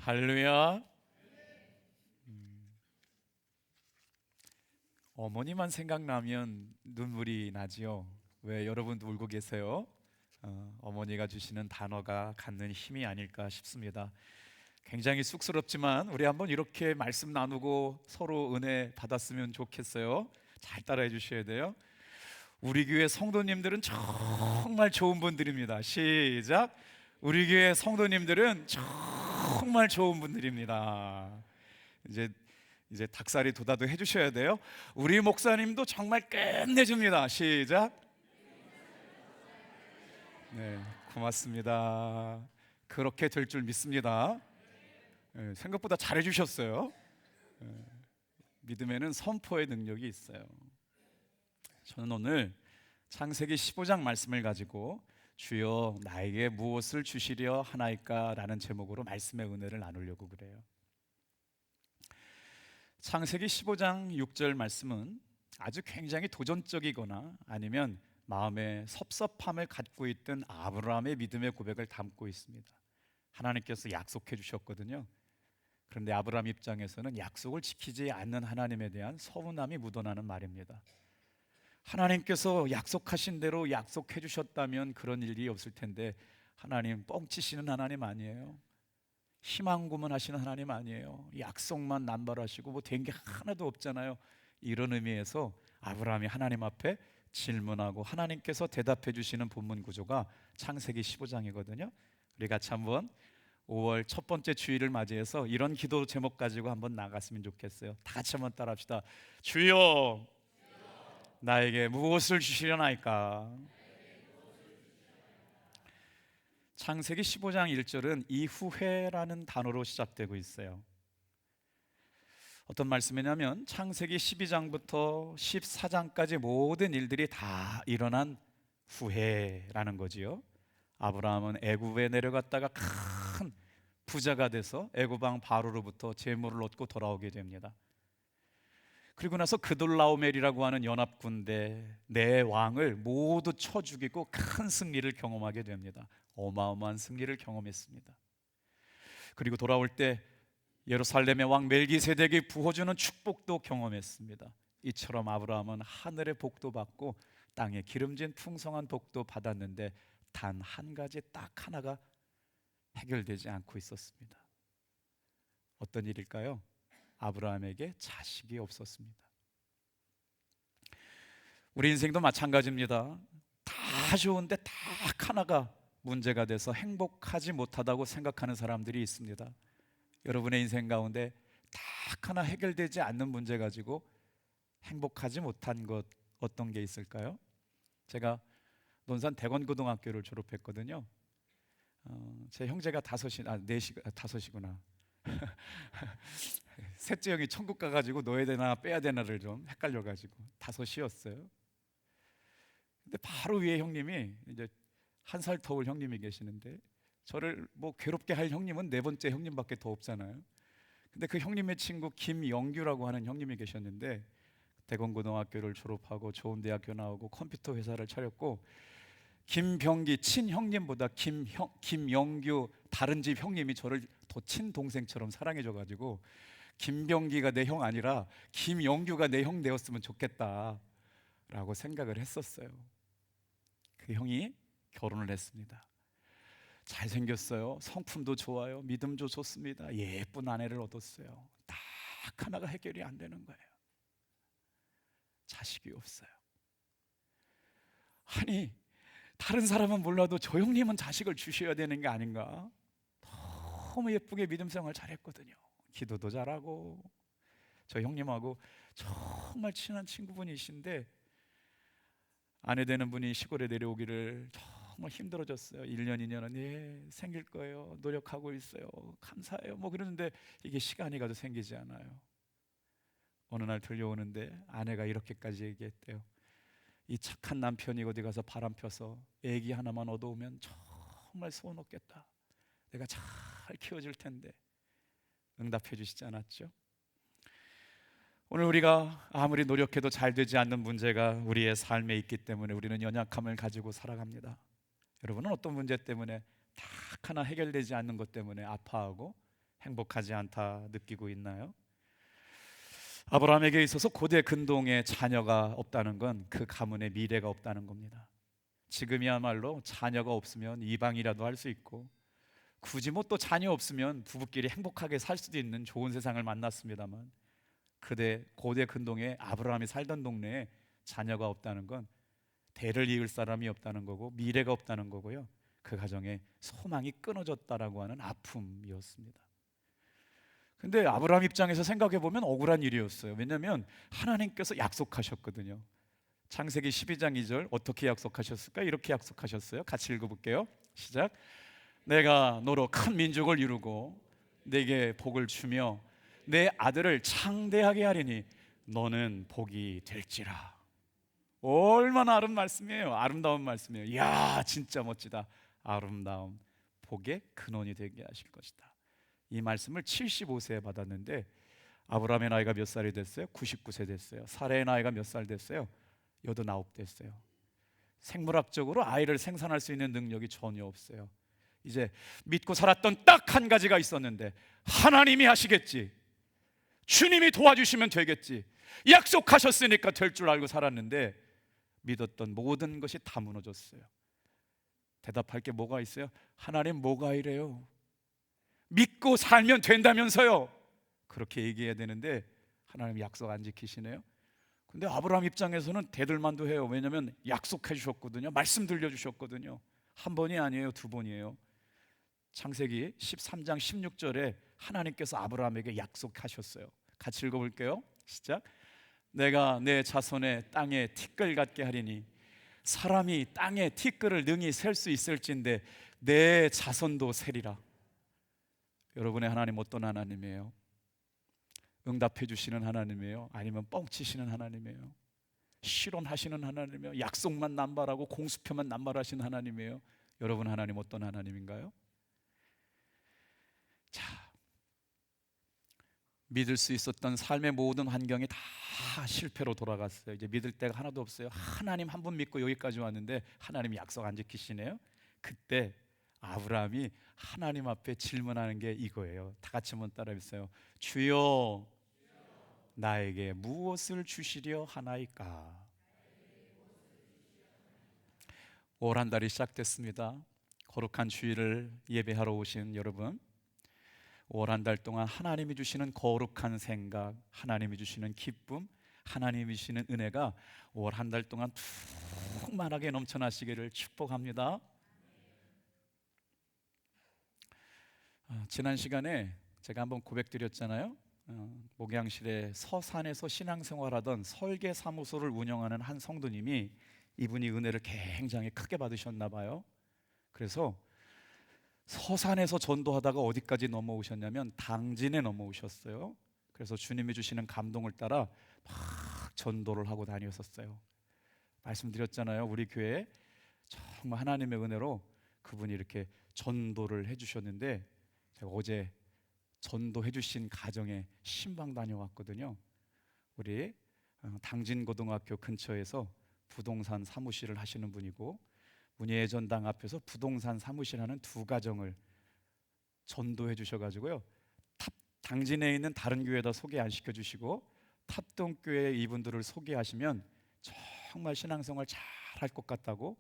할렐루야. 어머니만 생각나면 눈물이 나지요. 왜 여러분도 울고 계세요? 어머니가 주시는 단어가 갖는 힘이 아닐까 싶습니다. 굉장히 쑥스럽지만 우리 한번 이렇게 말씀 나누고 서로 은혜 받았으면 좋겠어요. 잘 따라해 주셔야 돼요. 우리 교회 성도님들은 정말 좋은 분들입니다. 시작. 우리 교회 성도님들은 정말 좋은 분들입니다. 이제 닭살이 돋아도 해주셔야 돼요. 우리 목사님도 정말 끝내줍니다. 시작. 네, 고맙습니다. 그렇게 될 줄 믿습니다. 생각보다 잘해주셨어요. 믿음에는 선포의 능력이 있어요. 저는 오늘 창세기 15장 말씀을 가지고 주여 나에게 무엇을 주시려 하나이까 라는 제목으로 말씀의 은혜를 나누려고 그래요. 창세기 15장 6절 말씀은 아주 굉장히 도전적이거나 아니면 마음에 섭섭함을 갖고 있던 아브라함의 믿음의 고백을 담고 있습니다. 하나님께서 약속해 주셨거든요. 그런데 아브라함 입장에서는 약속을 지키지 않는 하나님에 대한 서운함이 묻어나는 말입니다. 하나님께서 약속하신 대로 약속해 주셨다면 그런 일이 없을 텐데 하나님 뻥치시는 하나님 아니에요. 희망 고문하시는 하나님 아니에요. 약속만 남발하시고 뭐 된 게 하나도 없잖아요. 이런 의미에서 아브라함이 하나님 앞에 질문하고 하나님께서 대답해 주시는 본문 구조가 창세기 15장이거든요. 우리 같이 한번 5월 첫 번째 주일을 맞이해서 이런 기도 제목 가지고 한번 나갔으면 좋겠어요. 다 같이 한번 따라합시다. 주여 나에게 무엇을 주시려나이까. 창세기 15장 1절은 이후회라는 단어로 시작되고 있어요. 어떤 말씀이냐면 창세기 12장부터 14장까지 모든 일들이 다 일어난 후회라는 거지요. 아브라함은 애굽에 내려갔다가 큰 부자가 돼서 애굽 왕 바로로부터 재물을 얻고 돌아오게 됩니다. 그리고 나서 그돌라오멜이라고 하는 연합군대 네 왕을 모두 쳐 죽이고 큰 승리를 경험하게 됩니다. 어마어마한 승리를 경험했습니다. 그리고 돌아올 때 예루살렘의 왕 멜기세덱이 부어주는 축복도 경험했습니다. 이처럼 아브라함은 하늘의 복도 받고 땅에 기름진 풍성한 복도 받았는데 단 한 가지 딱 하나가 해결되지 않고 있었습니다. 어떤 일일까요? 아브라함에게 자식이 없었습니다. 우리 인생도 마찬가지입니다. 다 좋은데 딱 하나가 문제가 돼서 행복하지 못하다고 생각하는 사람들이 있습니다. 여러분의 인생 가운데 딱 하나 해결되지 않는 문제 가지고 행복하지 못한 것 어떤 게 있을까요? 제가 논산 대건고등학교를 졸업했거든요. 제 형제가 다섯이구나. 셋째 형이 천국 가가지고 넣어야 되나 빼야 되나를 좀 헷갈려가지고 다섯이었어요. 근데 바로 위에 형님이 이제 한 살 터울 형님이 계시는데 저를 뭐 괴롭게 할 형님은 네 번째 형님밖에 더 없잖아요. 근데 그 형님의 친구 김영규라고 하는 형님이 계셨는데 대건고등학교를 졸업하고 좋은 대학교 나오고 컴퓨터 회사를 차렸고 김병기 친형님보다 김영규 다른 집 형님이 저를 더 친동생처럼 사랑해줘가지고 김병기가 내 형 아니라 김영규가 내 형 되었으면 좋겠다라고 생각을 했었어요. 그 형이 결혼을 했습니다. 잘생겼어요. 성품도 좋아요. 믿음도 좋습니다. 예쁜 아내를 얻었어요. 딱 하나가 해결이 안 되는 거예요. 자식이 없어요. 아니 다른 사람은 몰라도 저 형님은 자식을 주셔야 되는 게 아닌가? 너무 예쁘게 믿음 생활 잘했거든요. 기도도 잘하고 저 형님하고 정말 친한 친구분이신데 아내 되는 분이 시골에 내려오기를 정말 힘들어졌어요. 1년 2년은 예 생길 거예요. 노력하고 있어요. 감사해요. 뭐 그러는데 이게 시간이 가도 생기지 않아요. 어느 날 들려오는데 아내가 이렇게까지 얘기했대요. 이 착한 남편이 어디 가서 바람 펴서 애기 하나만 얻어오면 정말 소원 없겠다. 내가 잘 키워줄 텐데. 응답해 주시지 않았죠? 오늘 우리가 아무리 노력해도 잘 되지 않는 문제가 우리의 삶에 있기 때문에 우리는 연약함을 가지고 살아갑니다. 여러분은 어떤 문제 때문에 딱 하나 해결되지 않는 것 때문에 아파하고 행복하지 않다 느끼고 있나요? 아브라함에게 있어서 고대 근동에 자녀가 없다는 건 그 가문에 미래가 없다는 겁니다. 지금이야말로 자녀가 없으면 이방이라도 할 수 있고, 굳이 뭐 또 자녀 없으면 부부끼리 행복하게 살 수도 있는 좋은 세상을 만났습니다만, 그대 고대 근동에 아브라함이 살던 동네에 자녀가 없다는 건 대를 이을 사람이 없다는 거고 미래가 없다는 거고요, 그 가정에 소망이 끊어졌다라고 하는 아픔이었습니다. 근데 아브라함 입장에서 생각해 보면 억울한 일이었어요. 왜냐하면 하나님께서 약속하셨거든요. 창세기 12장 2절 어떻게 약속하셨을까? 이렇게 약속하셨어요. 같이 읽어볼게요. 시작. 내가 너로 큰 민족을 이루고 내게 복을 주며 내 아들을 창대하게 하리니 너는 복이 될지라. 얼마나 아름다운 말씀이에요. 이야, 진짜 멋지다. 아름다운 복의 근원이 되게 하실 것이다. 이 말씀을 75세에 받았는데 아브라함의 나이가 몇 살이 됐어요? 99세 됐어요. 사라의 나이가 몇 살 됐어요? 89 됐어요. 생물학적으로 아이를 생산할 수 있는 능력이 전혀 없어요. 이제 믿고 살았던 딱 한 가지가 있었는데, 하나님이 하시겠지, 주님이 도와주시면 되겠지, 약속하셨으니까 될 줄 알고 살았는데 믿었던 모든 것이 다 무너졌어요. 대답할 게 뭐가 있어요? 하나님 뭐가 이래요? 믿고 살면 된다면서요. 그렇게 얘기해야 되는데 하나님 약속 안 지키시네요. 근데 아브라함 입장에서는 대들만도 해요. 왜냐하면 약속해 주셨거든요. 말씀 들려주셨거든요. 한 번이 아니에요, 두 번이에요. 창세기 13장 16절에 하나님께서 아브라함에게 약속하셨어요. 같이 읽어볼게요. 시작. 내가 내 자손의 땅에 티끌 같게 하리니 사람이 땅에 티끌을 능히 셀 수 있을진데 내 자손도 세리라. 여러분의 하나님 어떤 하나님이에요? 응답해 주시는 하나님이에요? 아니면 뻥치시는 하나님이에요? 실언하시는 하나님이에요? 약속만 남발하고 공수표만 남발하시는 하나님이에요? 여러분 하나님 어떤 하나님인가요? 자, 믿을 수 있었던 삶의 모든 환경이 다 실패로 돌아갔어요. 이제 믿을 데가 하나도 없어요. 하나님 한 분 믿고 여기까지 왔는데 하나님이 약속 안 지키시네요. 그때 아브라함이 하나님 앞에 질문하는 게 이거예요. 다 같이 한번 따라해보세요. 주여, 나에게 무엇을 주시려 하나이까? 올 한 달이 시작됐습니다. 거룩한 주일을 예배하러 오신 여러분, 올 한 달 동안 하나님이 주시는 거룩한 생각, 하나님이 주시는 기쁨, 하나님이 주시는 은혜가 올 한 달 동안 충만하게 넘쳐나시기를 축복합니다. 지난 시간에 제가 한번 고백드렸잖아요. 목양실에 서산에서 신앙생활하던 설계사무소를 운영하는 한 성도님이, 이분이 은혜를 굉장히 크게 받으셨나 봐요. 그래서 서산에서 전도하다가 어디까지 넘어오셨냐면 당진에 넘어오셨어요. 그래서 주님이 주시는 감동을 따라 막 전도를 하고 다녔었어요. 말씀드렸잖아요. 우리 교회에 정말 하나님의 은혜로 그분이 이렇게 전도를 해주셨는데, 제가 어제 전도해 주신 가정에 신방 다녀왔거든요. 우리 당진고등학교 근처에서 부동산 사무실을 하시는 분이고, 문예전당 앞에서 부동산 사무실 하는 두 가정을 전도해 주셔가지고요, 당진에 있는 다른 교회에다 소개 안 시켜주시고 탑동교회 이분들을 소개하시면 정말 신앙생활 잘 할 것 같다고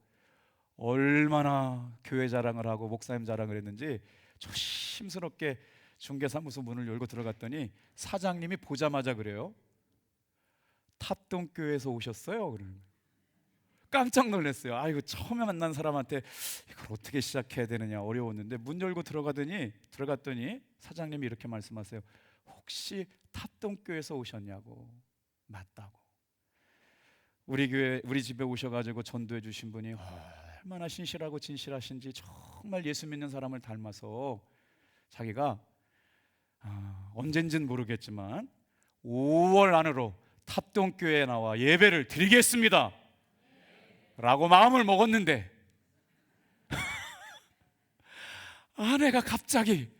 얼마나 교회 자랑을 하고 목사님 자랑을 했는지 조심스럽게 중개사무소 문을 열고 들어갔더니 사장님이 보자마자 그래요. 탑동교회에서 오셨어요. 그러는 거예요. 깜짝 놀랐어요. 아이고, 처음에 만난 사람한테 이걸 어떻게 시작해야 되느냐 어려웠는데, 문 열고 들어갔더니 사장님이 이렇게 말씀하세요. 혹시 탑동교회에서 오셨냐고. 맞다고. 우리 집에 오셔가지고 전도해 주신 분이 얼마나 신실하고 진실하신지, 정말 예수 믿는 사람을 닮아서 자기가 언젠진 모르겠지만 5월 안으로 탑동교회에 나와 예배를 드리겠습니다 라고 마음을 먹었는데 아내가 갑자기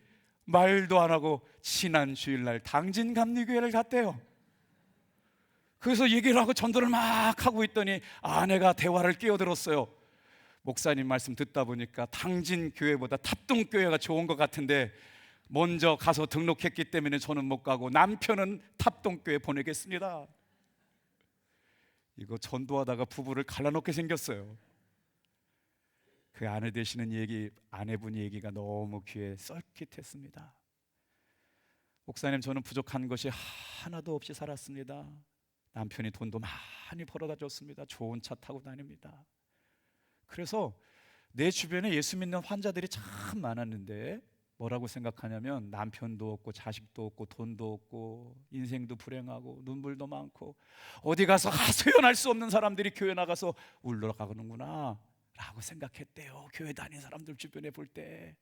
말도 안 하고 지난 주일날 당진감리교회를 갔대요. 그래서 얘기를 하고 전도를 막 하고 있더니 아내가 대화를 끼어들었어요. 목사님 말씀 듣다 보니까 당진교회보다 탑동교회가 좋은 것 같은데 먼저 가서 등록했기 때문에 저는 못 가고 남편은 탑동교회 보내겠습니다. 이거 전도하다가 부부를 갈라놓게 생겼어요. 그 아내 되시는 아내분 얘기가 너무 귀에 썰깃했습니다. 목사님, 저는 부족한 것이 하나도 없이 살았습니다. 남편이 돈도 많이 벌어다 줬습니다. 좋은 차 타고 다닙니다. 그래서 내 주변에 예수 믿는 환자들이 참 많았는데 뭐라고 생각하냐면 남편도 없고 자식도 없고 돈도 없고 인생도 불행하고 눈물도 많고 어디 가서 하소연할 수 없는 사람들이 교회 나가서 울러 가는구나 라고 생각했대요. 교회 다니는 사람들 주변에 볼 때.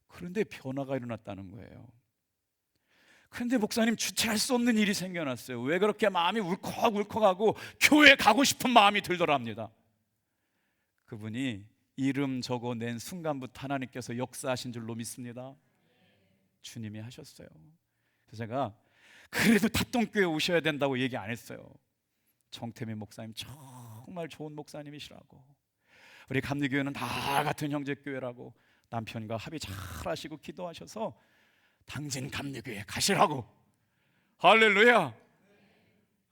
그런데 변화가 일어났다는 거예요. 그런데 목사님, 주체할 수 없는 일이 생겨났어요. 왜 그렇게 마음이 울컥울컥하고 교회 가고 싶은 마음이 들더랍니다. 그분이 이름 적어낸 순간부터 하나님께서 역사하신 줄로 믿습니다. 주님이 하셨어요. 그래서 제가 그래도 탑동교회 오셔야 된다고 얘기 안 했어요. 정태민 목사님 정말 좋은 목사님이시라고, 우리 감리교회는 다 같은 형제교회라고, 남편과 합의 잘 하시고 기도하셔서 당진 감리교회 가시라고. 할렐루야,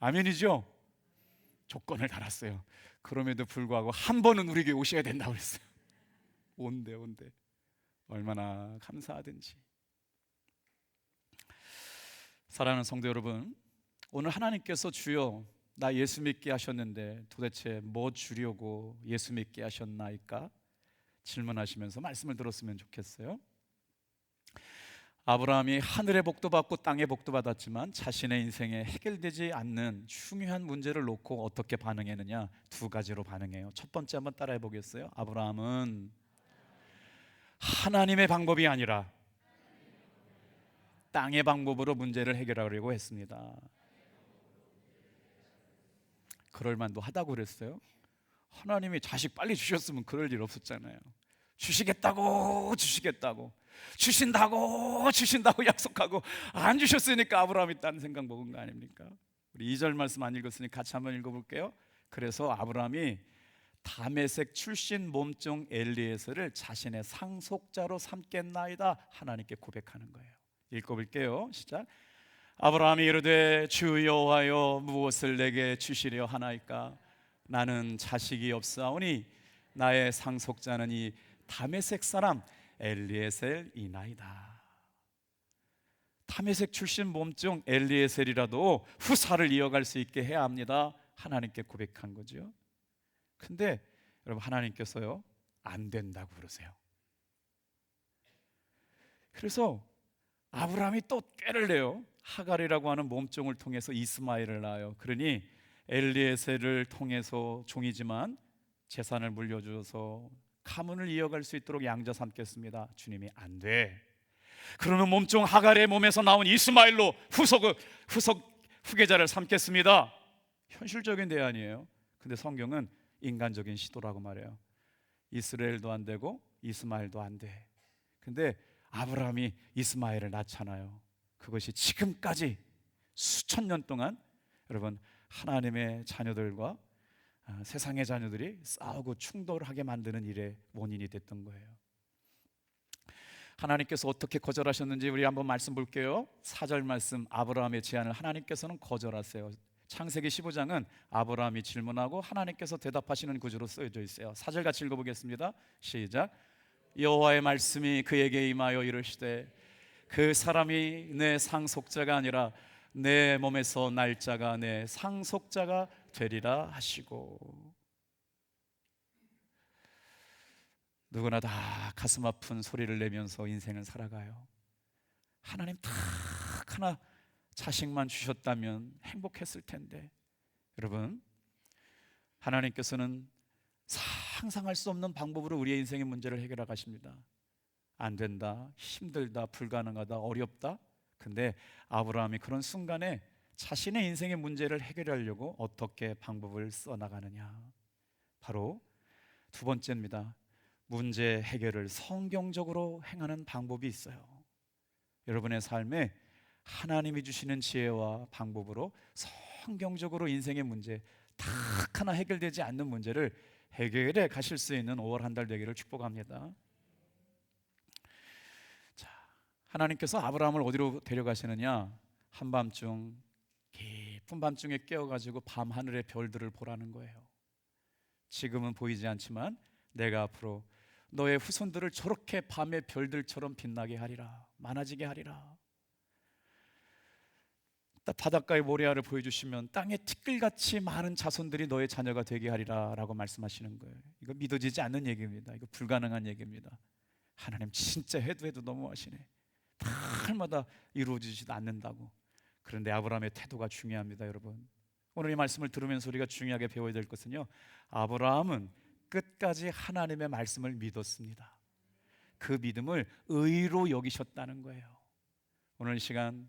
아멘이죠. 조건을 달았어요. 그럼에도 불구하고 한 번은 우리 교회 오셔야 된다고 그랬어요. 온대. 얼마나 감사하든지. 사랑하는 성도 여러분, 오늘 하나님께서 주여 나 예수 믿게 하셨는데 도대체 뭐 주려고 예수 믿게 하셨나이까 질문하시면서 말씀을 들었으면 좋겠어요. 아브라함이 하늘의 복도 받고 땅의 복도 받았지만 자신의 인생에 해결되지 않는 중요한 문제를 놓고 어떻게 반응했느냐, 두 가지로 반응해요. 첫 번째 한번 따라해 보겠어요? 아브라함은 하나님의 방법이 아니라 땅의 방법으로 문제를 해결하려고 했습니다. 그럴 만도 하다고 그랬어요. 하나님이 자식 빨리 주셨으면 그럴 일 없었잖아요. 주시겠다고 주신다고 약속하고 안 주셨으니까 아브라함이 딴 생각 먹은 거 아닙니까? 우리 2절 말씀 안 읽었으니 같이 한번 읽어볼게요. 그래서 아브라함이 다메섹 출신 몸종 엘리에셀을 자신의 상속자로 삼겠나이다 하나님께 고백하는 거예요. 읽어볼게요. 시작. 아브라함이 이르되 주 여호와여 무엇을 내게 주시려 하나이까? 나는 자식이 없사오니 나의 상속자는 이 다메섹 사람 엘리에셀이나이다. 다메섹 출신 몸종 엘리에셀이라도 후사를 이어갈 수 있게 해야 합니다. 하나님께 고백한 거죠. 근데 여러분, 하나님께서요 안 된다고 그러세요. 그래서 아브라함이 또 꾀를 내요. 하갈이라고 하는 몸종을 통해서 이스마엘을 낳아요. 그러니 엘리에셀을 통해서 종이지만 재산을 물려줘서 가문을 이어갈 수 있도록 양자 삼겠습니다. 주님이 안 돼. 그러면 몸종 하갈의 몸에서 나온 이스마엘로 후계자를 삼겠습니다. 현실적인 대안이에요. 근데 성경은 인간적인 시도라고 말해요. 이스라엘도 안 되고 이스마엘도 안 돼. 근데 아브라함이 이스마엘을 낳잖아요. 그것이 지금까지 수천 년 동안 여러분 하나님의 자녀들과 세상의 자녀들이 싸우고 충돌하게 만드는 일의 원인이 됐던 거예요. 하나님께서 어떻게 거절하셨는지 우리 한번 말씀 볼게요. 4절 말씀, 아브라함의 제안을 하나님께서는 거절하세요. 창세기 15장은 아브라함이 질문하고 하나님께서 대답하시는 구조로 쓰여져 있어요. 4절 같이 읽어보겠습니다. 시작. 여호와의 말씀이 그에게 임하여 이르시되 그 사람이 내 상속자가 아니라 내 몸에서 날 자가 내 상속자가 되리라 하시고. 누구나 다 가슴 아픈 소리를 내면서 인생을 살아가요. 하나님 딱 하나 자식만 주셨다면 행복했을 텐데. 여러분, 하나님께서는 상상할 수 없는 방법으로 우리의 인생의 문제를 해결해 가십니다. 안 된다, 힘들다, 불가능하다, 어렵다. 근데 아브라함이 그런 순간에 자신의 인생의 문제를 해결하려고 어떻게 방법을 써나가느냐, 바로 두 번째입니다. 문제 해결을 성경적으로 행하는 방법이 있어요. 여러분의 삶에 하나님이 주시는 지혜와 방법으로 성경적으로 인생의 문제, 딱 하나 해결되지 않는 문제를 해결해 가실 수 있는 5월 한 달 되기를 축복합니다. 자, 하나님께서 아브라함을 어디로 데려가시느냐? 한밤중, 깊은 밤중에 깨어가지고 밤 하늘의 별들을 보라는 거예요. 지금은 보이지 않지만 내가 앞으로 너의 후손들을 저렇게 밤의 별들처럼 빛나게 하리라, 많아지게 하리라. 바닷가의 모래알을 보여주시면 땅에 티끌같이 많은 자손들이 너의 자녀가 되게 하리라 라고 말씀하시는 거예요. 이거 믿어지지 않는 얘기입니다. 이거 불가능한 얘기입니다. 하나님 진짜 해도 너무하시네. 날마다 이루어지지도 않는다고. 그런데 아브라함의 태도가 중요합니다, 여러분. 오늘 이 말씀을 들으면서 우리가 중요하게 배워야 될 것은요, 아브라함은 끝까지 하나님의 말씀을 믿었습니다. 그 믿음을 의로 여기셨다는 거예요. 오늘 이 시간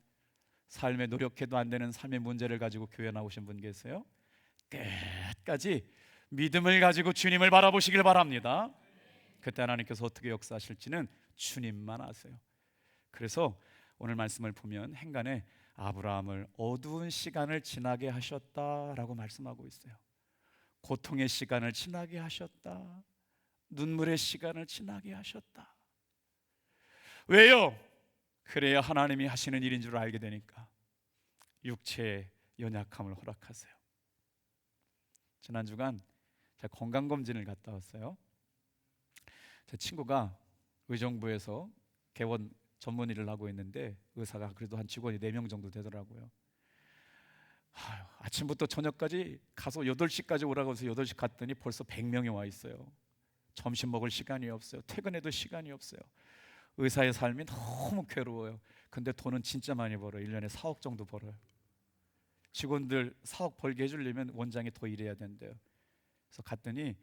삶에 노력해도 안 되는 삶의 문제를 가지고 교회 나오신 분 계세요? 끝까지 믿음을 가지고 주님을 바라보시길 바랍니다. 그때 하나님께서 어떻게 역사하실지는 주님만 아세요. 그래서 오늘 말씀을 보면 행간에 아브라함을 어두운 시간을 지나게 하셨다라고 말씀하고 있어요. 고통의 시간을 지나게 하셨다. 눈물의 시간을 지나게 하셨다. 왜요? 그래야 하나님이 하시는 일인 줄 알게 되니까 육체의 연약함을 허락하세요. 지난 주간 제가 건강검진을 갔다 왔어요. 제 친구가 의정부에서 개원 전문 일을 하고 있는데 의사가 그래도 한 직원이 4명 정도 되더라고요. 아침부터 저녁까지 가서 8시까지 오라고 해서 8시 갔더니 벌써 100명이 와 있어요. 점심 먹을 시간이 없어요. 퇴근해도 시간이 없어요. 의사의 삶이 너무 괴로워요. 근데 돈은 진짜 많이 벌어요. 1년에 4억 정도 벌어요. 직원들 4억 벌게 해주려면 원장이 더 일해야 된대요. 그래서 갔더니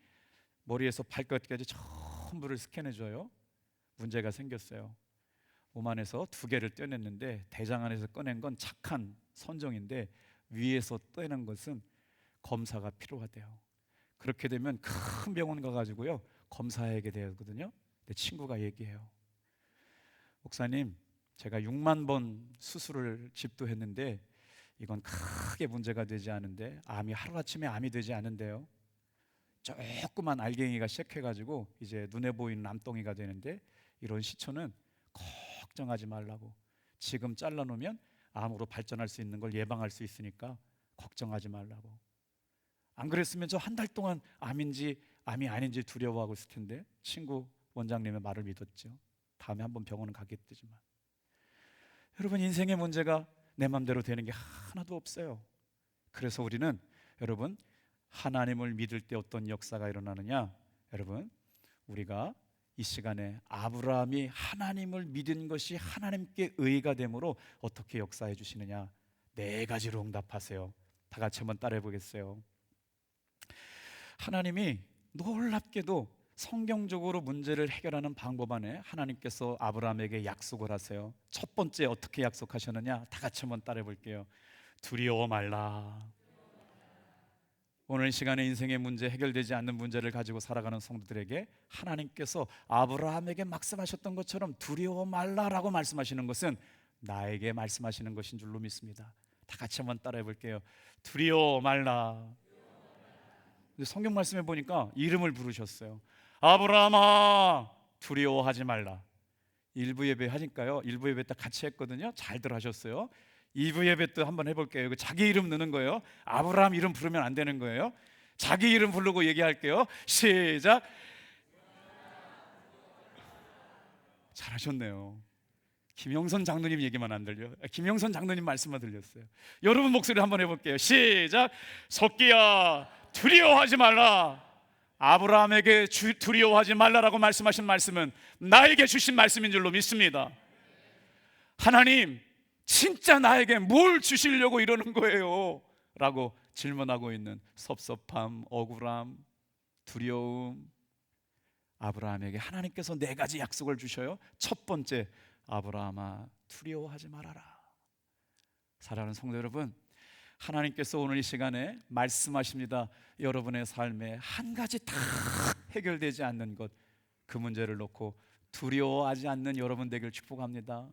머리에서 발끝까지 전부를 스캔해줘요. 문제가 생겼어요. 몸 안에서 2개를 떼냈는데 대장 안에서 꺼낸 건 착한 선정인데 위에서 떼는 것은 검사가 필요하대요. 그렇게 되면 큰 병원 가가지고요 검사하게 되거든요. 내 친구가 얘기해요. 목사님, 제가 6만 번 수술을 집도했는데 이건 크게 문제가 되지 않은데 암이 하루아침에 암이 되지 않은데요. 조그만 알갱이가 시작해가지고 이제 눈에 보이는 암덩이가 되는데 이런 시초는 걱정하지 말라고. 지금 잘라놓으면 암으로 발전할 수 있는 걸 예방할 수 있으니까 걱정하지 말라고. 안 그랬으면 저 한 달 동안 암인지 암이 아닌지 두려워하고 있을 텐데 친구 원장님의 말을 믿었죠. 다음에 한번 병원은 가겠지만 여러분, 인생의 문제가 내 맘대로 되는 게 하나도 없어요. 그래서 우리는 여러분 하나님을 믿을 때 어떤 역사가 일어나느냐, 여러분 우리가 이 시간에 아브라함이 하나님을 믿은 것이 하나님께 의가 되므로 어떻게 역사해 주시느냐, 4가지로 응답하세요. 다 같이 한번 따라해 보겠어요. 하나님이 놀랍게도 성경적으로 문제를 해결하는 방법 안에 하나님께서 아브라함에게 약속을 하세요. 첫 번째 어떻게 약속하셨느냐, 다 같이 한번 따라해 볼게요. 두려워 말라. 오늘 시간에 인생의 문제, 해결되지 않는 문제를 가지고 살아가는 성도들에게 하나님께서 아브라함에게 말씀하셨던 것처럼 두려워 말라라고 말씀하시는 것은 나에게 말씀하시는 것인 줄로 믿습니다. 다 같이 한번 따라해 볼게요. 두려워 말라. 성경 말씀에 보니까 이름을 부르셨어요. 아브라함아, 두려워하지 말라. 일부 예배 하니까요, 일부 예배 때 같이 했거든요. 잘들 하셨어요. 2부 예배 때 한번 해볼게요. 자기 이름 넣는 거예요. 아브라함 이름 부르면 안 되는 거예요. 자기 이름 부르고 얘기할게요. 시작. 잘하셨네요. 김영선 장로님 얘기만 안 들려. 김영선 장로님 말씀만 들렸어요. 여러분 목소리 한번 해볼게요. 시작. 석기야, 두려워하지 말라. 아브라함에게 두려워하지 말라라고 말씀하신 말씀은 나에게 주신 말씀인 줄로 믿습니다. 하나님, 진짜 나에게 뭘 주시려고 이러는 거예요? 라고 질문하고 있는 섭섭함, 억울함, 두려움. 아브라함에게 하나님께서 4가지 약속을 주셔요. 첫 번째, 아브라함아, 두려워하지 말아라. 사랑하는 성도 여러분, 하나님께서 오늘 이 시간에 말씀하십니다. 여러분의 삶에 한 가지 다 해결되지 않는 것, 그 문제를 놓고 두려워하지 않는 여러분 되길 축복합니다.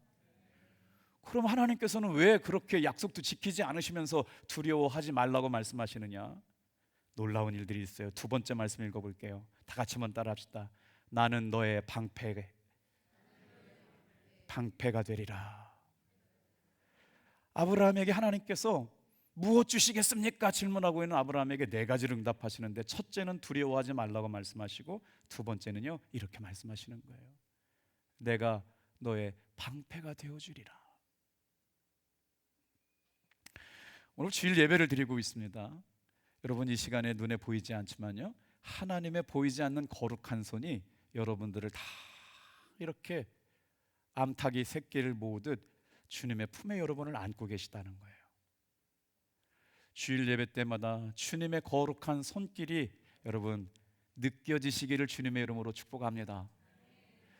그럼 하나님께서는 왜 그렇게 약속도 지키지 않으시면서 두려워하지 말라고 말씀하시느냐? 놀라운 일들이 있어요. 2번째 말씀 읽어볼게요. 다 같이 한번 따라합시다. 나는 너의 방패 방패가 되리라. 아브라함에게 하나님께서 무엇 주시겠습니까? 질문하고 있는 아브라함에게 네 가지를 응답하시는데, 첫째는 두려워하지 말라고 말씀하시고, 두 번째는요 이렇게 말씀하시는 거예요. 내가 너의 방패가 되어주리라. 오늘 주일 예배를 드리고 있습니다. 여러분, 이 시간에 눈에 보이지 않지만요, 하나님의 보이지 않는 거룩한 손이 여러분들을 다 이렇게 암탉이 새끼를 모으듯 주님의 품에 여러분을 안고 계시다는 거예요. 주일 예배 때마다 주님의 거룩한 손길이 여러분 느껴지시기를 주님의 이름으로 축복합니다.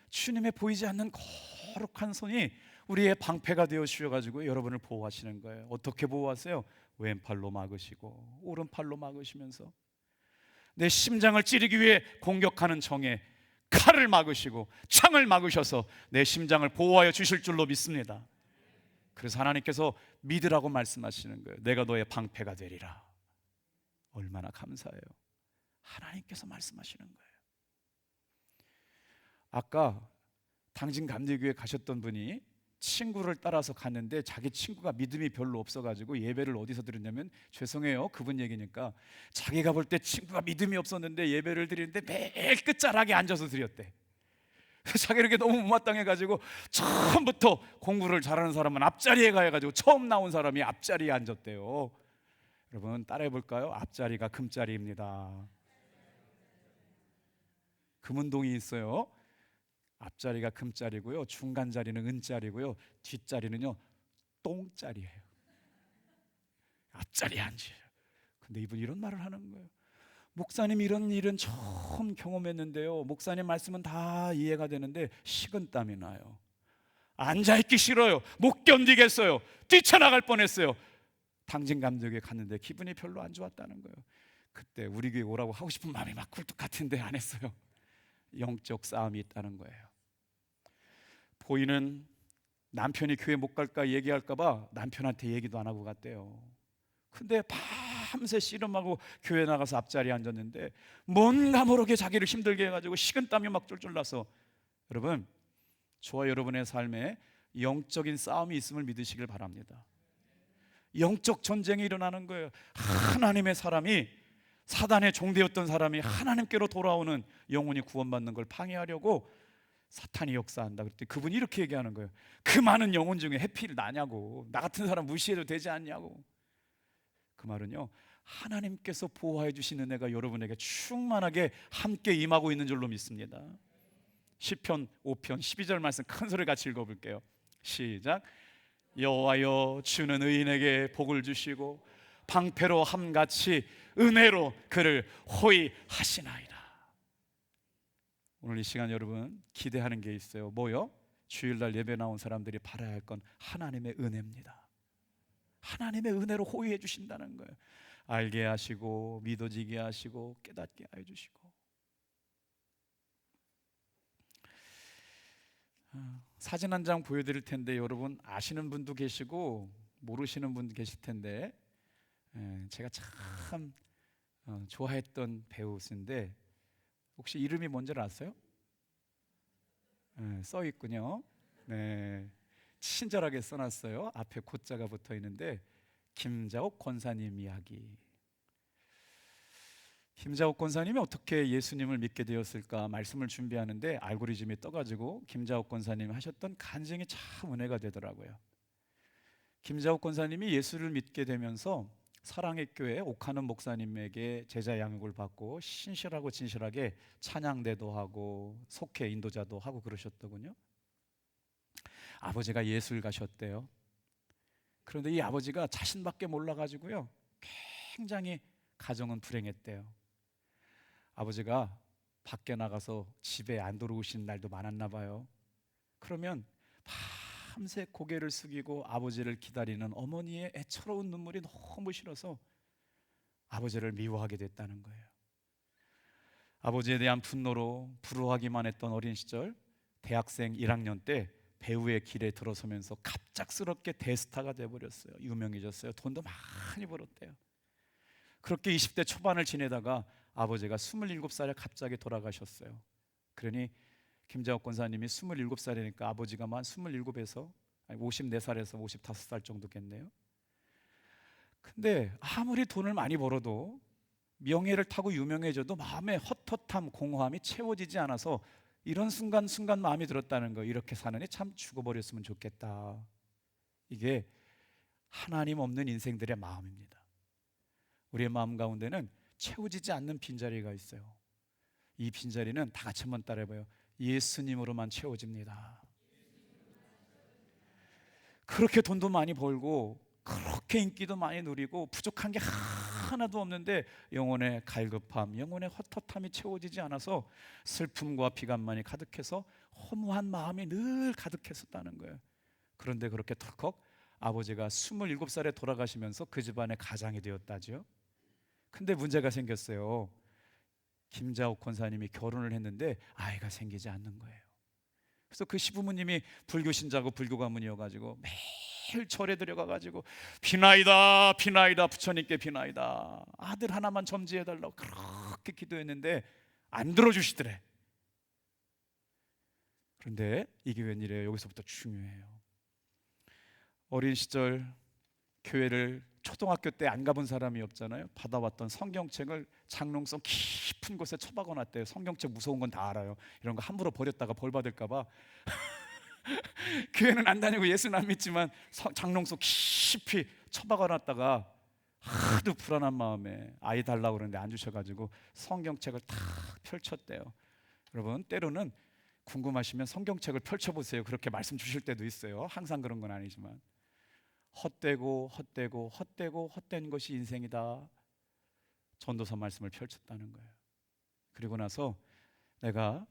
주님의 보이지 않는 거룩한 손이 우리의 방패가 되어 주셔가지고 여러분을 보호하시는 거예요. 어떻게 보호하세요? 왼팔로 막으시고 오른팔로 막으시면서 내 심장을 찌르기 위해 공격하는 정에 칼을 막으시고 창을 막으셔서 내 심장을 보호하여 주실 줄로 믿습니다. 그래서 하나님께서 믿으라고 말씀하시는 거예요. 내가 너의 방패가 되리라. 얼마나 감사해요. 하나님께서 말씀하시는 거예요. 아까 당진 감리교회 가셨던 분이 친구를 따라서 갔는데 자기 친구가 믿음이 별로 없어가지고 예배를 어디서 드렸냐면, 죄송해요 그분 얘기니까, 자기가 볼 때 친구가 믿음이 없었는데 예배를 드리는데 매일 끝자락에 앉아서 드렸대. 자기에게 너무 못마땅해가지고 처음부터 공부를 잘하는 사람은 앞자리에 가가지고 처음 나온 사람이 앞자리에 앉았대요. 여러분 따라해볼까요? 앞자리가 금자리입니다. 금운동이 있어요. 앞자리가 금자리고요, 중간 자리는 은자리고요, 뒷자리는요 똥자리예요. 앞자리에 앉으세요. 근데 이분이 이런 말을 하는 거예요. 목사님, 이런 일은 처음 경험했는데요, 목사님 말씀은 다 이해가 되는데 식은땀이 나요. 앉아있기 싫어요. 못 견디겠어요. 뛰쳐나갈 뻔했어요. 당진감독에 갔는데 기분이 별로 안 좋았다는 거예요. 그때 우리 교회 오라고 하고 싶은 마음이 막 굴뚝 같은데 안 했어요. 영적 싸움이 있다는 거예요. 보이는 남편이 교회 못 갈까 얘기할까 봐 남편한테 얘기도 안 하고 갔대요. 근데 밤새 씨름하고 교회 나가서 앞자리에 앉았는데 뭔가 모르게 자기를 힘들게 해가지고 식은땀이 막 쫄쫄 나서, 여러분 저와 여러분의 삶에 영적인 싸움이 있음을 믿으시길 바랍니다. 영적 전쟁이 일어나는 거예요. 하나님의 사람이, 사단의 종되었던 사람이 하나님께로 돌아오는, 영혼이 구원받는 걸 방해하려고 사탄이 역사한다. 그랬더니 그분이 이렇게 얘기하는 거예요. 그 많은 영혼 중에 해필 나냐고, 나 같은 사람 무시해도 되지 않냐고. 그 말은요, 하나님께서 보호해 주신 은혜가 여러분에게 충만하게 함께 임하고 있는 줄로 믿습니다. 시편 5편 12절 말씀 큰 소리 같이 읽어볼게요. 시작. 여호와여, 주는 의인에게 복을 주시고 방패로 함같이 은혜로 그를 호위하시나이다. 오늘 이 시간 여러분 기대하는 게 있어요. 뭐요? 주일날 예배 나온 사람들이 바라야 할 건 하나님의 은혜입니다. 하나님의 은혜로 호위해 주신다는 거예요. 알게 하시고 믿어지게 하시고 깨닫게 해 주시고. 사진 한 장 보여드릴 텐데 여러분 아시는 분도 계시고 모르시는 분도 계실 텐데, 제가 참 좋아했던 배우인데 혹시 이름이 뭔지 아세요? 써 있군요. 네, 친절하게 써놨어요. 앞에 고자가 붙어 있는데 김자옥 권사님 이야기. 김자옥 권사님이 어떻게 예수님을 믿게 되었을까 말씀을 준비하는데 알고리즘이 떠가지고 김자옥 권사님이 하셨던 간증이 참 은혜가 되더라고요. 김자옥 권사님이 예수를 믿게 되면서 사랑의 교회 옥하는 목사님에게 제자 양육을 받고 신실하고 진실하게 찬양대도 하고 속회 인도자도 하고 그러셨더군요. 아버지가 예술 가셨대요. 그런데 이 아버지가 자신밖에 몰라가지고요 굉장히 가정은 불행했대요. 아버지가 밖에 나가서 집에 안 들어오신 날도 많았나 봐요. 그러면 밤새 고개를 숙이고 아버지를 기다리는 어머니의 애처로운 눈물이 너무 싫어서 아버지를 미워하게 됐다는 거예요. 아버지에 대한 분노로 불효하기만 했던 어린 시절, 대학생 1학년 때 배우의 길에 들어서면서 갑작스럽게 대스타가 돼버렸어요. 유명해졌어요. 돈도 많이 벌었대요. 그렇게 20대 초반을 지내다가 아버지가 27살에 갑자기 돌아가셨어요. 그러니 김자옥 권사님이 27살이니까 아버지가 한 27에서 54살에서 55살 정도겠네요. 근데 아무리 돈을 많이 벌어도 명예를 타고 유명해져도 마음의 헛헛함, 공허함이 채워지지 않아서 이런 순간순간 마음이 들었다는 거. 이렇게 사느니 참 죽어버렸으면 좋겠다. 이게 하나님 없는 인생들의 마음입니다. 우리의 마음 가운데는 채워지지 않는 빈자리가 있어요. 이 빈자리는 다 같이 한번 따라해봐요. 예수님으로만 채워집니다. 그렇게 돈도 많이 벌고 그렇게 인기도 많이 누리고 부족한 게 하나도 없는데 영혼의 갈급함, 영혼의 헛헛함이 채워지지 않아서 슬픔과 비관만이 가득해서 허무한 마음이 늘 가득했었다는 거예요. 그런데 그렇게 덜컥 아버지가 27살에 돌아가시면서 그 집안의 가장이 되었다죠. 근데 문제가 생겼어요. 김자옥 권사님이 결혼을 했는데 아이가 생기지 않는 거예요. 그래서 그 시부모님이 불교 신자고 불교 가문이어가지고 매일 절에 들어가가지고 비나이다 비나이다 부처님께 비나이다 아들 하나만 점지해달라고 그렇게 기도했는데 안 들어주시더래. 그런데 이게 웬일이에요? 여기서부터 중요해요. 어린 시절 교회를 초등학교 때 안 가본 사람이 없잖아요. 받아왔던 성경책을 장롱속 깊은 곳에 처박아 놨대요. 성경책 무서운 건 다 알아요. 이런 거 함부로 버렸다가 벌 받을까 봐 교회는 안 다니고 예수는 안 믿지만 장롱속 깊이 처박아 놨다가 하도 불안한 마음에 아이 달라고 그러는데 안 주셔가지고 성경책을 탁 펼쳤대요. 여러분 때로는 궁금하시면 성경책을 펼쳐보세요. 그렇게 말씀 주실 때도 있어요. 항상 그런 건 아니지만 헛되고 헛되고 헛되고 헛된 것이 인생이다. 전도서 말씀을 펼쳤다는 거예요. 그리고 나서 내가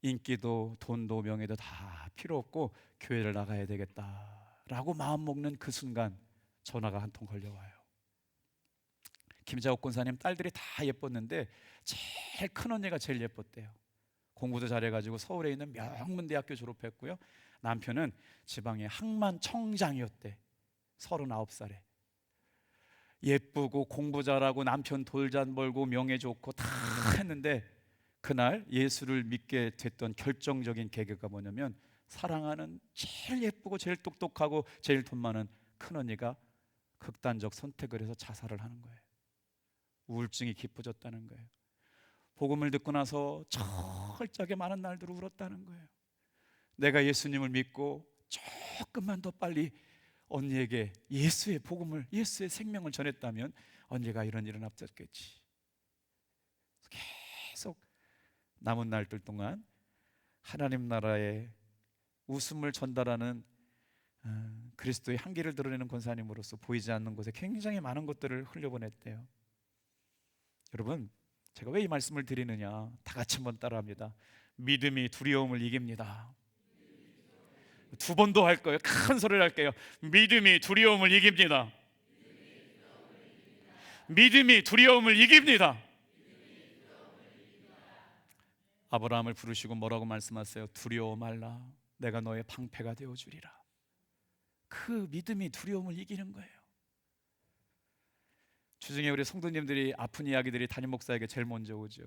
인기도 돈도 명예도 다 필요 없고 교회를 나가야 되겠다라고 마음 먹는 그 순간 전화가 한 통 걸려와요. 김자옥 권사님 딸들이 다 예뻤는데 제일 큰 언니가 제일 예뻤대요. 공부도 잘해가지고 서울에 있는 명문대학교 졸업했고요. 남편은 지방의 항만 청장이었대. 39살에 예쁘고 공부 잘하고 남편 돌잔 벌고 명예 좋고 다 했는데 그날 예수를 믿게 됐던 결정적인 계기가 뭐냐면 사랑하는 제일 예쁘고 제일 똑똑하고 제일 돈 많은 큰언니가 극단적 선택을 해서 자살을 하는 거예요. 우울증이 깊어졌다는 거예요. 복음을 듣고 나서 철저하게 많은 날들을 울었다는 거예요. 내가 예수님을 믿고 조금만 더 빨리 언니에게 예수의 복음을, 예수의 생명을 전했다면 언니가 이런 일은 없었겠지. 계속 남은 날들 동안 하나님 나라의 웃음을 전달하는 그리스도의 향기를 드러내는 권사님으로서 보이지 않는 곳에 굉장히 많은 것들을 흘려보냈대요. 여러분, 제가 왜 이 말씀을 드리느냐, 다 같이 한번 따라합니다. 믿음이 두려움을 이깁니다. 두 번 더 할 거예요. 큰 소리를 할게요. 믿음이 두려움을 이깁니다. 믿음이 두려움을 이깁니다. 아브라함을 부르시고 뭐라고 말씀하세요? 두려워 말라. 내가 너의 방패가 되어주리라. 그 믿음이 두려움을 이기는 거예요. 주중에 우리 성도님들이 아픈 이야기들이 담임 목사에게 제일 먼저 오죠.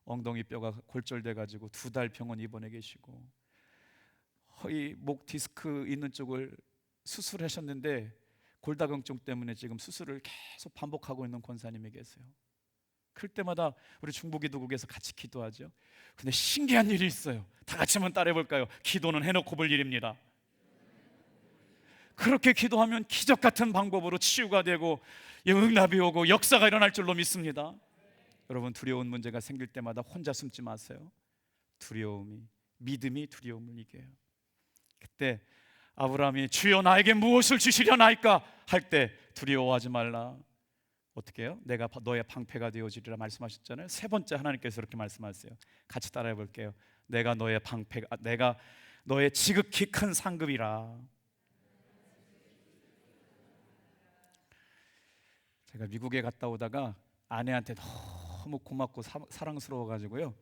엉덩이 뼈가 골절돼 가지고 2달 병원 입원해 계시고 허리 목 디스크 있는 쪽을 수술하셨는데 골다공증 때문에 지금 수술을 계속 반복하고 있는 권사님이 계세요. 그럴 때마다 우리 중보기도국에서 같이 기도하죠. 근데 신기한 일이 있어요. 다 같이 한번 따라해 볼까요? 기도는 해놓고 볼 일입니다. 그렇게 기도하면 기적 같은 방법으로 치유가 되고 응답이 오고 역사가 일어날 줄로 믿습니다. 여러분, 두려운 문제가 생길 때마다 혼자 숨지 마세요. 믿음이 두려움을 이겨요. 그때 아브라함이 주여 나에게 무엇을 주시려나이까 할 때 두려워하지 말라. 어떻게 해요? 내가 너의 방패가 되어주리라 말씀하셨잖아요. 세 번째 하나님께서 이렇게 말씀하세요. 같이 따라해 볼게요. 내가 너의 방패가, 내가 너의 지극히 큰 상급이라. 제가 미국에 갔다 오다가 아내한테 너무 고맙고 사랑스러워가지고요,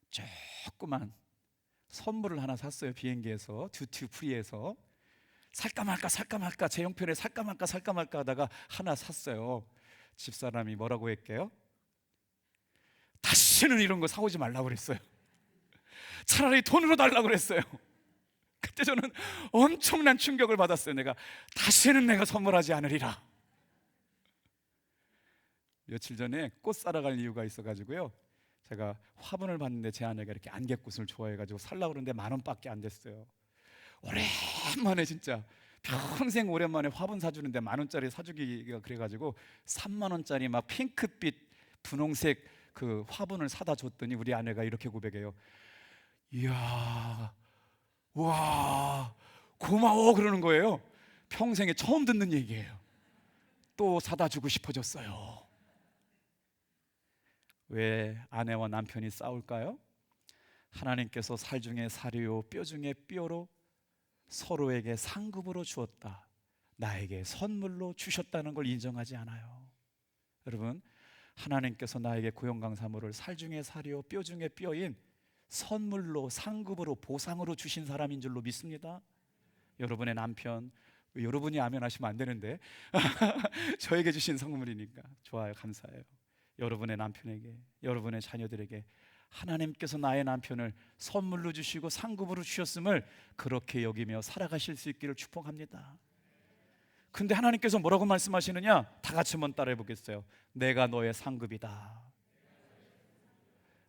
조그만 선물을 하나 샀어요. 비행기에서 듀티 프리에서 살까 말까 제 형편에 살까 말까 하다가 하나 샀어요. 집사람이 뭐라고 했게요? 다시는 이런 거 사오지 말라고 그랬어요. 차라리 돈으로 달라고 그랬어요. 그때 저는 엄청난 충격을 받았어요. 내가 다시는 내가 선물하지 않으리라. 며칠 전에 꽃 사러 갈 이유가 있어가지고요, 제가 화분을 봤는데 제 아내가 이렇게 안개꽃을 좋아해가지고 살라고 그러는데 10,000원밖에 안 됐어요. 오랜만에, 진짜 평생 오랜만에 화분 사주는데 10,000원짜리 사주기가 그래가지고 30,000원짜리 막 핑크빛 분홍색 그 화분을 사다 줬더니 우리 아내가 이렇게 고백해요. 이야, 와, 고마워 그러는 거예요. 평생에 처음 듣는 얘기예요. 또 사다 주고 싶어졌어요. 왜 아내와 남편이 싸울까요? 하나님께서 살 중에 살이요 뼈 중에 뼈로 서로에게 상급으로 주었다, 나에게 선물로 주셨다는 걸 인정하지 않아요. 여러분, 하나님께서 나에게 고용강사물을 살 중에 살이요 뼈 중에 뼈인 선물로, 상급으로, 보상으로 주신 사람인 줄로 믿습니다. 여러분의 남편, 여러분이 아멘 하시면 안 되는데 저에게 주신 선물이니까 좋아요, 감사해요. 여러분의 남편에게, 여러분의 자녀들에게 하나님께서 나의 남편을 선물로 주시고 상급으로 주셨음을 그렇게 여기며 살아가실 수 있기를 축복합니다. 근데 하나님께서 뭐라고 말씀하시느냐? 다 같이 한번 따라해 보겠어요. 내가 너의 상급이다,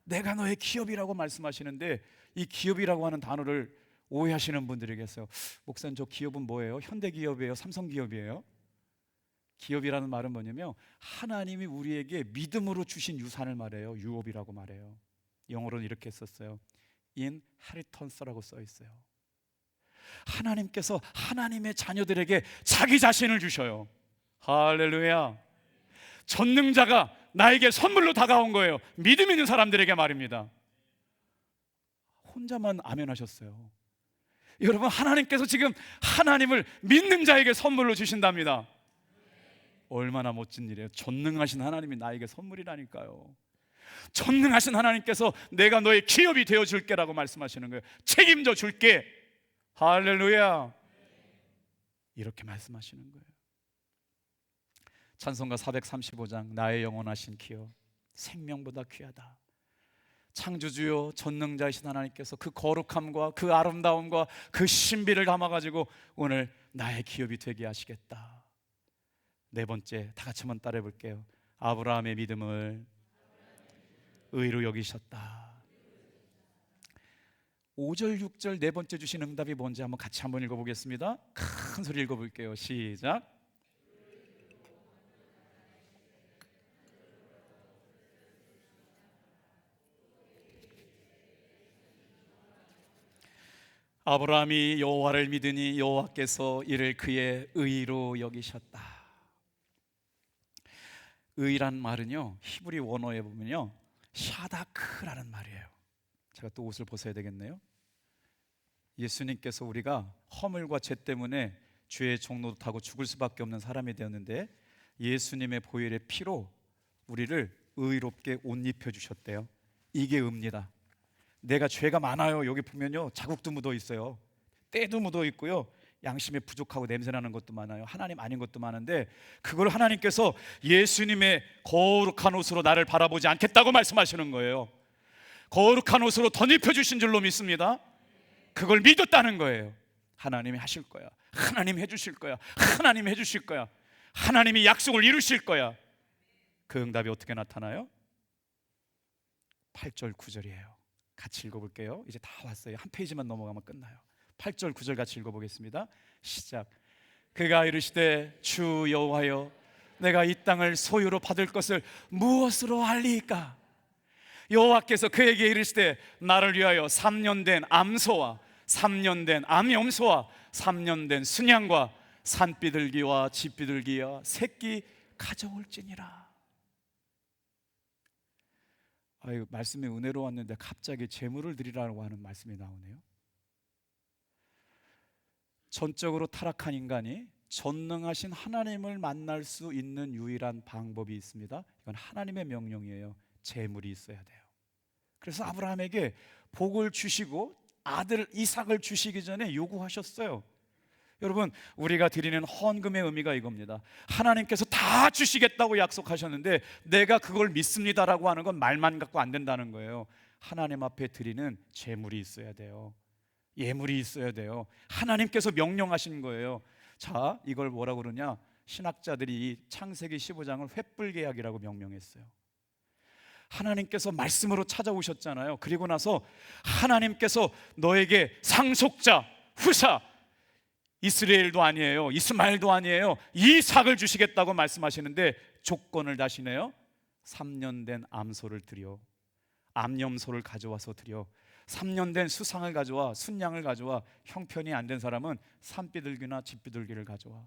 내가 너의 기업이라고 말씀하시는데, 이 기업이라고 하는 단어를 오해하시는 분들이 계세요. 목사님, 저 기업은 뭐예요? 현대기업이에요? 삼성기업이에요? 기업이라는 말은 뭐냐면 하나님이 우리에게 믿음으로 주신 유산을 말해요. 유업이라고 말해요. 영어로는 이렇게 썼어요. inheritance라고 써 있어요. 하나님께서 하나님의 자녀들에게 자기 자신을 주셔요. 할렐루야. 전능자가 나에게 선물로 다가온 거예요. 믿음 있는 사람들에게 말입니다. 혼자만 아멘 하셨어요. 여러분, 하나님께서 지금 하나님을 믿는 자에게 선물로 주신답니다. 얼마나 멋진 일이에요. 전능하신 하나님이 나에게 선물이라니까요. 전능하신 하나님께서 내가 너의 기업이 되어줄게 라고 말씀하시는 거예요. 책임져 줄게. 할렐루야. 이렇게 말씀하시는 거예요. 찬송가 435장, 나의 영원하신 기업, 생명보다 귀하다. 창조주요 전능자이신 하나님께서 그 거룩함과 그 아름다움과 그 신비를 담아가지고 오늘 나의 기업이 되게 하시겠다. 네 번째, 다 같이 한번 따라해 볼게요. 아브라함의 믿음을 의로 여기셨다. 5절 6절 네 번째 주신 응답이 뭔지 한번 같이 한번 읽어보겠습니다. 큰 소리 읽어볼게요. 시작. 아브라함이 여호와를 믿으니 여호와께서 이를 그의 의로 여기셨다. 의란 말은요, 히브리 원어에 보면요, 샤다크라는 말이에요. 제가 또 옷을 벗어야 되겠네요. 예수님께서 우리가 허물과 죄 때문에 죄의 종로도 타고 죽을 수밖에 없는 사람이 되었는데 예수님의 보혈의 피로 우리를 의롭게 옷 입혀주셨대요. 이게 의입니다. 내가 죄가 많아요. 여기 보면요, 자국도 묻어 있어요. 때도 묻어 있고요, 양심에 부족하고 냄새나는 것도 많아요. 하나님 아닌 것도 많은데 그걸 하나님께서 예수님의 거룩한 옷으로 나를 바라보지 않겠다고 말씀하시는 거예요. 거룩한 옷으로 덧입혀 주신 줄로 믿습니다. 그걸 믿었다는 거예요. 하나님이 하실 거야. 하나님이 해주실 거야. 하나님이 해주실 거야. 하나님이 약속을 이루실 거야. 그 응답이 어떻게 나타나요? 8절 9절이에요 같이 읽어볼게요. 이제 다 왔어요. 한 페이지만 넘어가면 끝나요. 8절 9절 같이 읽어보겠습니다. 시작. 그가 이르시되 주 여호와여, 내가 이 땅을 소유로 받을 것을 무엇으로 알리이까? 여호와께서 그에게 이르시되 나를 위하여 3년 된 암소와 3년 된 암염소와 3년 된 순양과 산비둘기와 집비둘기와 새끼 가져올지니라. 아유, 말씀이 은혜로웠는데 갑자기 제물을 드리라고 하는 말씀이 나오네요. 전적으로 타락한 인간이 전능하신 하나님을 만날 수 있는 유일한 방법이 있습니다. 이건 하나님의 명령이에요. 제물이 있어야 돼요. 그래서 아브라함에게 복을 주시고 아들 이삭을 주시기 전에 요구하셨어요. 여러분, 우리가 드리는 헌금의 의미가 이겁니다. 하나님께서 다 주시겠다고 약속하셨는데 내가 그걸 믿습니다라고 하는 건 말만 갖고 안 된다는 거예요. 하나님 앞에 드리는 제물이 있어야 돼요. 예물이 있어야 돼요. 하나님께서 명령하신 거예요. 자, 이걸 뭐라고 그러냐? 신학자들이 이 창세기 15장을 횃불계약이라고 명명했어요. 하나님께서 말씀으로 찾아오셨잖아요. 그리고 나서 하나님께서 너에게 상속자, 후사, 이스라엘도 아니에요, 이스마엘도 아니에요, 이삭을 주시겠다고 말씀하시는데 조건을 다시네요. 3년 된 암소를 드려, 암염소를 가져와서 드려. 3년 된 수상을 가져와, 순양을 가져와. 형편이 안 된 사람은 산비둘기나 집비둘기를 가져와.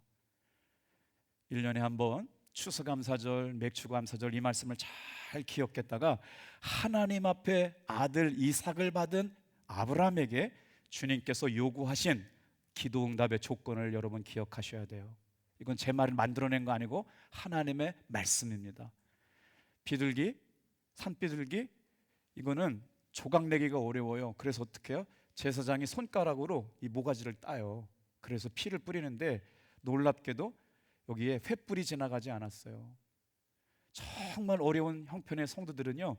1년에 한 번 추수감사절, 맥추감사절 이 말씀을 잘 기억했다가 하나님 앞에 아들 이삭을 받은 아브라함에게 주님께서 요구하신 기도응답의 조건을 여러분 기억하셔야 돼요. 이건 제 말을 만들어낸 거 아니고 하나님의 말씀입니다. 비둘기, 산비둘기, 이거는 조각 내기가 어려워요. 그래서 어떻게 해요? 제사장이 손가락으로 이 모가지를 따요. 그래서 피를 뿌리는데 놀랍게도 여기에 횃불이 지나가지 않았어요. 정말 어려운 형편의 성도들은요,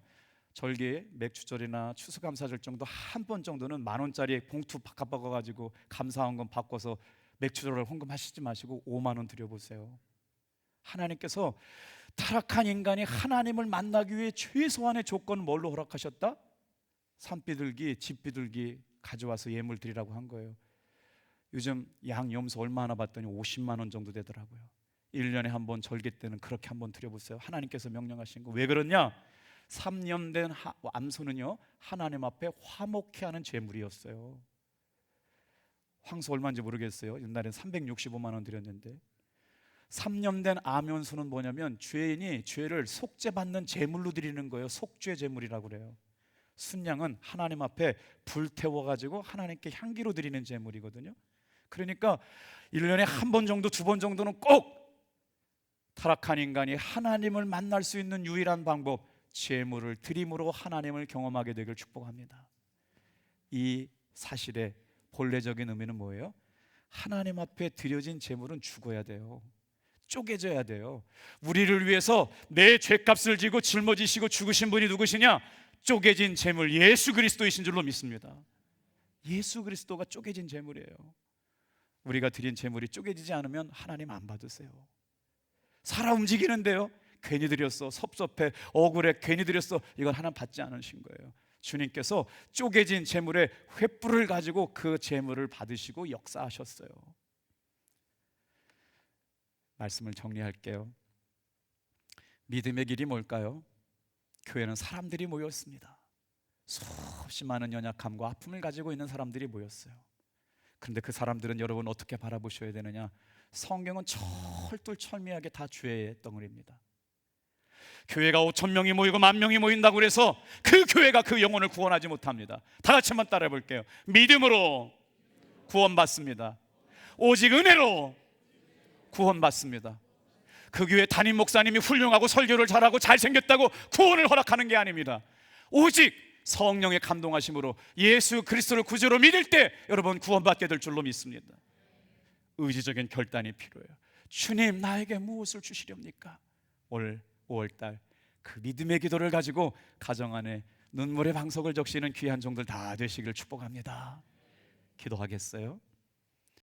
절기에 맥주절이나 추수감사절 정도 한 번 정도는 10,000원짜리 봉투 바꿔가지고 감사헌금 바꿔서 맥주절을 헌금하시지 마시고 5만 원 드려보세요. 하나님께서 타락한 인간이 하나님을 만나기 위해 최소한의 조건은 뭘로 허락하셨다? 산비둘기, 집비둘기 가져와서 예물 드리라고 한 거예요. 요즘 양 염소 얼마 하나 봤더니 50만 원 정도 되더라고요. 1년에 한 번 절기 때는 그렇게 한번 드려보세요. 하나님께서 명령하신 거. 왜 그러냐? 3년 된 암소는요, 하나님 앞에 화목케 하는 제물이었어요. 황소 얼마인지 모르겠어요. 옛날엔 365만 원 드렸는데 3년 된 암염소는 뭐냐면 죄인이 죄를 속죄받는 제물로 드리는 거예요. 속죄 제물이라고 그래요. 순양은 하나님 앞에 불태워가지고 하나님께 향기로 드리는 제물이거든요. 그러니까 1년에 한 번 정도, 2번 정도는 꼭 타락한 인간이 하나님을 만날 수 있는 유일한 방법, 제물을 드림으로 하나님을 경험하게 되길 축복합니다. 이 사실의 본래적인 의미는 뭐예요? 하나님 앞에 드려진 제물은 죽어야 돼요. 쪼개져야 돼요. 우리를 위해서 내 죄값을 지고 짊어지시고 죽으신 분이 누구시냐? 쪼개진 제물 예수 그리스도이신 줄로 믿습니다. 예수 그리스도가 쪼개진 제물이에요. 우리가 드린 제물이 쪼개지지 않으면 하나님 안 받으세요. 살아 움직이는데요, 괜히 드렸어, 섭섭해, 억울해, 괜히 드렸어, 이건 하나님 받지 않으신 거예요. 주님께서 쪼개진 제물의 횃불을 가지고 그 제물을 받으시고 역사하셨어요. 말씀을 정리할게요. 믿음의 길이 뭘까요? 교회는 사람들이 모였습니다. 수없이 많은 연약함과 아픔을 가지고 있는 사람들이 모였어요. 그런데 그 사람들은 여러분 어떻게 바라보셔야 되느냐? 성경은 철두철미하게 다 죄의 덩어리입니다. 교회가 5,000명이 모이고 10,000명이 모인다고 해서 그 교회가 그 영혼을 구원하지 못합니다. 다 같이 한번 따라해 볼게요. 믿음으로 구원받습니다. 오직 은혜로 구원받습니다. 그 교회 담임 목사님이 훌륭하고 설교를 잘하고 잘생겼다고 구원을 허락하는 게 아닙니다. 오직 성령의 감동하심으로 예수 그리스도를 구주로 믿을 때 여러분 구원받게 될 줄로 믿습니다. 의지적인 결단이 필요해요. 주님, 나에게 무엇을 주시렵니까? 올 5월달 그 믿음의 기도를 가지고 가정 안에 눈물의 방석을 적시는 귀한 종들 다 되시길 축복합니다. 기도하겠어요?